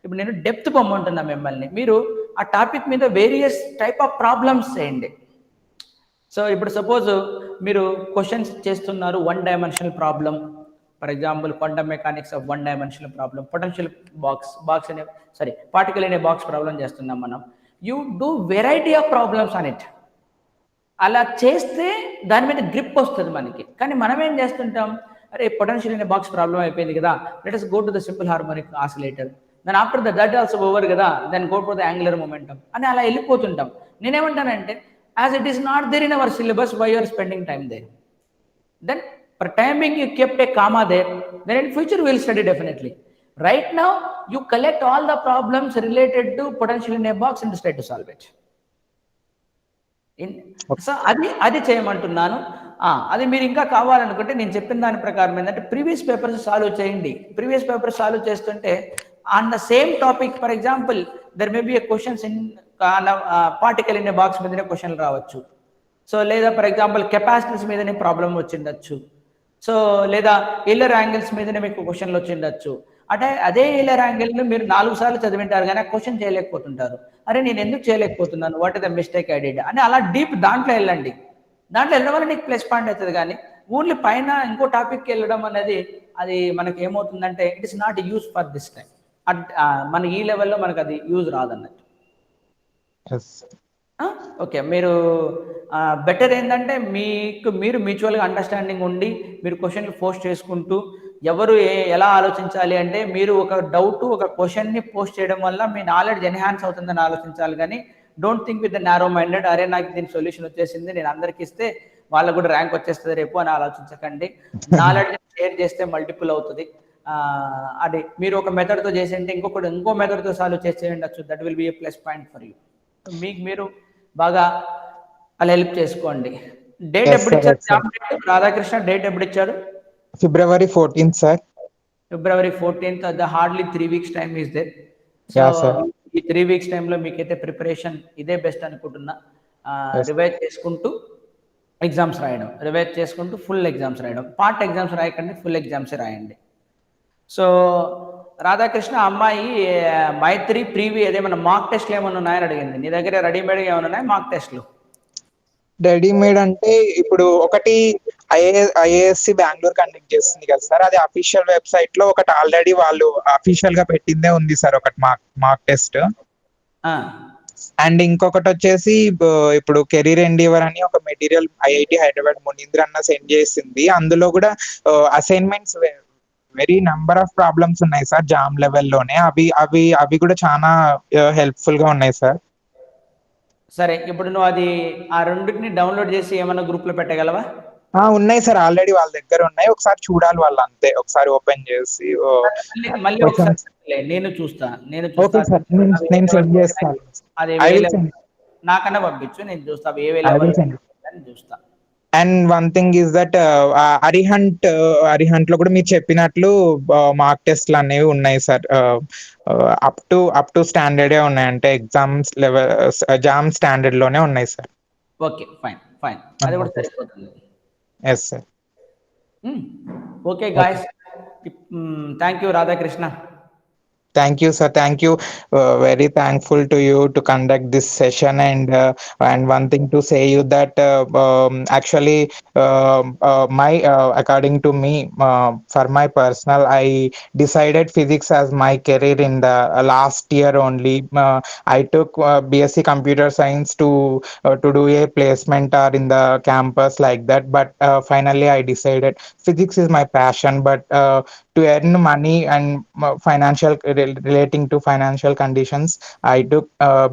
ఇప్పుడు నేను డెప్త్ పొమ్మంటున్నా మిమ్మల్ని, మీరు ఆ టాపిక్ మీద వేరియస్ టైప్ ఆఫ్ ప్రాబ్లమ్స్ చేయండి. సో ఇప్పుడు సపోజ్ మీరు క్వశ్చన్స్ చేస్తున్నారు 1 dimensional problem, for example quantum mechanics of 1 dimensional problem, potential box అనే పార్టికల్ అనే బాక్స్ ప్రాబ్లం చేస్తున్నాం మనం. You do variety of problems on it. అలా చేస్తే దాని మీద గ్రిప్ వస్తుంది మనకి. కానీ మనం ఏం చేస్తుంటాం, అరే పొటెన్షియల్ అనే బాక్స్ ప్రాబ్లం అయిపోయింది కదా, let us go to the simple harmonic oscillator, then after that also over కదా, then go to the angular momentum అని అలా వెళ్ళిపోతుంటాం. నేనేమంటానంటే as it is not there in our syllabus, why you are spending time there? Then for time being you kept a comma there, then in future we will study definitely. Right now you collect all the problems related to potential in a box and try to solve it. So అది చేయమంటున్నాను. అది మీరు ఇంకా కావాలనుకుంటే నేను చెప్పిన దాని ప్రకారం ఏంటంటే ప్రీవియస్ పేపర్స్ సాల్వ్ చేయండి. ప్రీవియస్ పేపర్స్ సాల్వ్ చేస్తుంటే on the same topic, for example there may be A questions in particle in a box మీదనే క్వశ్చన్లు రావచ్చు. సో లేదా ఫర్ ఎగ్జాంపుల్ కెపాసిటర్స్ మీదనే ప్రాబ్లం వచ్చిండొచ్చు. సో లేదా ఎయిలర్ యాంగిల్స్ మీదనే మీకు క్వశ్చన్లు వచ్చిండొచ్చు. అంటే అదే ఎయిలర్ యాంగిల్ని మీరు 4 సార్లు చదివింటారు కానీ క్వశ్చన్ చేయలేకపోతుంటారు. అరే నేను ఎందుకు చేయలేకపోతున్నాను, what is the mistake I did అని అలా డీప్ దాంట్లో వెళ్ళండి. దాంట్లో వెళ్ళడం వల్ల నీకు ప్లస్ పాయింట్ అవుతుంది. కానీ ఓన్లీ పైన ఇంకో టాపిక్కి వెళ్ళడం అనేది అది మనకి ఏమవుతుందంటే it is not use for this time. మన ఈ లెవెల్లో మనకు అది యూజ్ రాదన్నట్టు. ఓకే, మీరు బెటర్ ఏంటంటే మీరు మ్యూచువల్గా అండర్స్టాండింగ్ ఉండి మీరు క్వశ్చన్లు పోస్ట్ చేసుకుంటూ ఎవరు ఎలా ఆలోచించాలి అంటే మీరు ఒక డౌట్ ఒక క్వశ్చన్ని పోస్ట్ చేయడం వల్ల మీ నాలెడ్జ్ ఎన్హాన్స్ అవుతుందని ఆలోచించాలి. కానీ don't think with the narrow minded, అరే నాకు దీని సొల్యూషన్ వచ్చేసింది నేను అందరికి ఇస్తే వాళ్ళకు కూడా ర్యాంక్ వచ్చేస్తుంది రేపు అని ఆలోచించకండి. నాలెడ్జ్ షేర్ చేస్తే మల్టిపుల్ అవుతుంది. అది మీరు ఒక మెథడ్తో చేసేయండి, ఇంకో మెథడ్తో సాల్వ్ చేసేయండి, that will be A plus point for you. మీకు మీరు బాగా అలా హెల్ప్ చేసుకోండి. డేట్ ఎప్పుడు ఇచ్చారు రాధాకృష్ణ? డేట్ ఎప్పుడు ఇచ్చారు? February 14th, sir. February 14th. Hardly 3 weeks time is there. So ఈ 3 weeks టైంలో మీకైతే ప్రిపరేషన్ ఇదే బెస్ట్ అనుకుంటున్నా. రివైజ్ చేసుకుంటూ ఎగ్జామ్స్ రాయడం, రివైజ్ చేసుకుంటూ ఫుల్ ఎగ్జామ్స్ రాయడం. పార్ట్ ఎగ్జామ్స్ రాయకండి, ఫుల్ ఎగ్జామ్స్ రాయండి. సో రాధాకృష్ణ అమ్మాయి మైత్రి ప్రీవి ఏదేమన్నా మాక్ టెస్ట్లు ఏమన్నా ఉన్నాయని అడిగింది. నీ దగ్గర రెడీమేడ్ ఏమైనా ఉన్నాయి మాక్ టెస్ట్లు? రెడీమేడ్ అంటే ఇప్పుడు ఒకటి ఐఏఎస్సి బెంగళూరు కండక్ట్ చేస్తుంది కదా సార్, అది అఫీషియల్ వెబ్సైట్ లో ఒకటి ఆల్రెడీ వాళ్ళు అఫీషియల్ గా పెట్టిందే ఉంది సార్, ఒకటి మాక్ టెస్ట్. అండ్ ఇంకొకటి వచ్చేసి ఇప్పుడు కెరీర్ ఎండివర్ అని ఒక మెటీరియల్ ఐఐటి హైదరాబాద్ మునీంద్ర అన్న సెండ్ చేసింది. అందులో కూడా assignments very number of problems ఉన్నాయి సార్ జామ్ లెవెల్లోనే. అవి కూడా చాలా హెల్ప్ఫుల్ గా ఉన్నాయి సార్. సరే, ఇప్పుడు నువ్వు అది ఆ రెండింటిని డౌన్లోడ్ చేసి ఏమన్నా గ్రూప్ లో పెట్టగలవా? ఉన్నాయి సార్, ఆల్రెడీ వాళ్ళ దగ్గర ఉన్నాయి. ఒకసారి చూడాలి వాళ్ళు, అంతే. ఒకసారి ఓపెన్ చేసి మళ్ళీ ఒకసారి నేను చూస్తా. నాకన్నా పంపించు, నేను చూస్తా ఏ లెవెల్ చూస్తా. And one thing is that Arihant లో కూడా మీరు చెప్పినట్లు మార్క్ టెస్ట్లు అనేవి ఉన్నాయి సార్. అప్ టు స్టాండర్డే ఉన్నాయి, అంటే ఎగ్జామ్స్ లెవెల్ జామ్ స్టాండర్డ్ లోనే ఉన్నాయి సార్. Okay, fine. అది కూడా సరిపోతుంది. Yes sir. Okay guys, thank you Radhakrishna. Thank you, sir. Thank you. Very thankful to you to conduct this session. And one thing to say you that actually according to me, for my personal, I decided physics as my career in the last year only. I took BSc Computer Science to do a placement or in the campus like that. But finally, I decided physics is my passion. But to earn money and financial relating to financial conditions, I took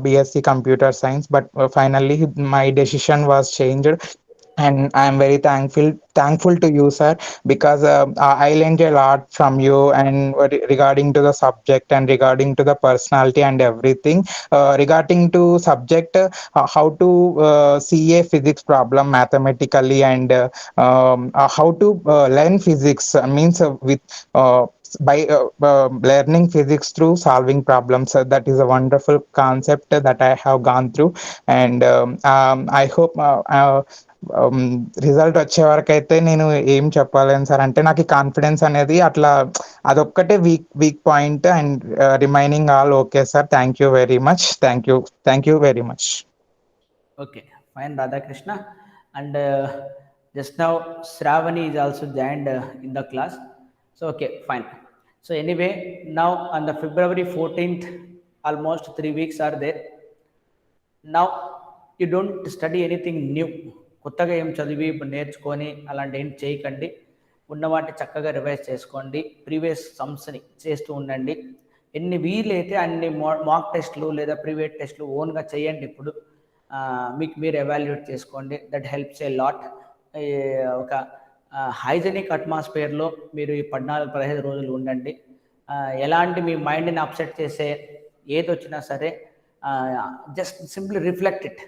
BSc Computer Science. But finally my decision was changed. and I'm very thankful to you, sir, because I learned a lot from you, and regarding to the subject and regarding to the personality and everything. Regarding to subject, how to see a physics problem mathematically, and how to learn physics, means with by learning physics through solving problems. That is a wonderful concept that I have gone through, and I hope result వచ్చే వరకు అయితే నేను ఏం చెప్పలేను sir. అంటే నాకు confidence అనేది అట్లా అదొక్కటే weak point, and remaining all okay sir. Thank you very much. Thank you very much. Okay, fine, Radhakrishna. And just now Shravani is also joined in the class. So okay, fine. So anyway, now on the February 14th, almost 3 weeks are there. Now you don't study anything new. కొత్తగా ఏం చదివి ఇప్పుడు నేర్చుకొని అలాంటి ఏం చేయకండి. ఉన్న వాటి చక్కగా రివైజ్ చేసుకోండి. ప్రీవియస్ సమ్స్ని చేస్తూ ఉండండి. ఎన్ని వీలైతే అన్ని మాక్ టెస్ట్లు లేదా ప్రైవేట్ టెస్ట్లు ఓన్గా చేయండి. ఇప్పుడు మీకు మీరు ఎవాల్యుయేట్ చేసుకోండి. That helps a lot. ఒక హైజెనిక్ అట్మాస్ఫియర్లో మీరు ఈ 14-15 రోజులు ఉండండి. ఎలాంటి మీ మైండ్ని అప్సెట్ చేసే ఏది వచ్చినా సరే just simply reflect it.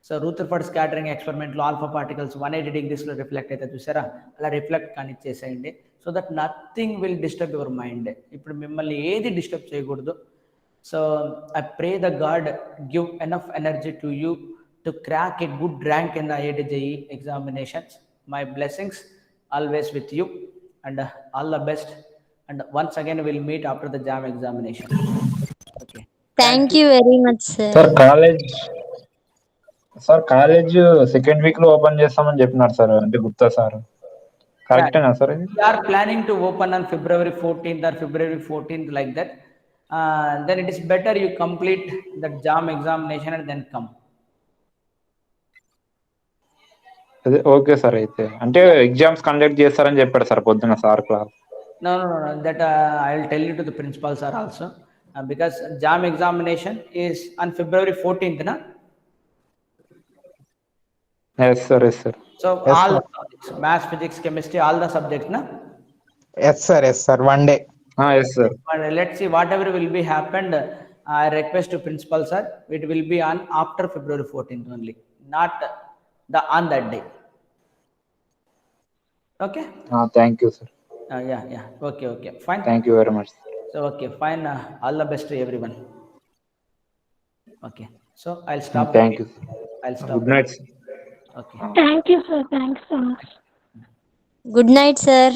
So Rutherford scattering ఎక్స్పెరిమెంట్లో ఆల్ఫా పార్టికల్స్ 180 degreesలో రిఫ్లెక్ట్ అయితే చూసారా, అలా రిఫ్లెక్ట్ కానిచ్చేసేయండి. So that nothing will disturb your mind. ఇప్పుడు మిమ్మల్ని ఏది డిస్టర్బ్ చేయకూడదు. So I pray the God give enough energy to you to crack a good rank in the IIT JEE examinations. My blessings always with you, and all the best. And once again we'll meet after the JAM examination. Okay. Thank you very much, sir. Sir college second week లో open చేస్తామని చెప్పినారు sir, అంటే Gupta sir. కరెక్టేనా sir? We are planning to open on February 14th or February 14th, like that. Then it is better you complete the JAM examination and then come. అదే okay sir. అయితే అంటే exams conduct చేస్తారని చెప్పాడు sir పొద్దున్న sir class. No. That I will tell you to the principal sir also, because JAM examination is on February 14th, na? Yes sir. So Yes, all sir. the subjects, maths, physics, chemistry, all the subjects, na? Yes sir, one day. Yes sir. But let's see, whatever will be happened, I request to principal sir, it will be on after February 14th only, not on that day. Okay. Thank you sir. Yeah. Okay, fine. Thank you very much. So okay, fine. All the best to everyone. Okay, so I'll stop. Thank you. I'll stop. Good night sir. Okay. Thank you, sir. Thanks so much. Good night, sir.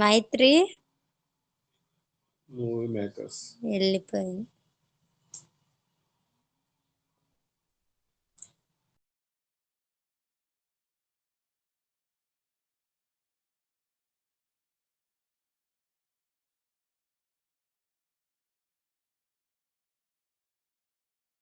Mythri movie makers వెళ్ళిపోయింది.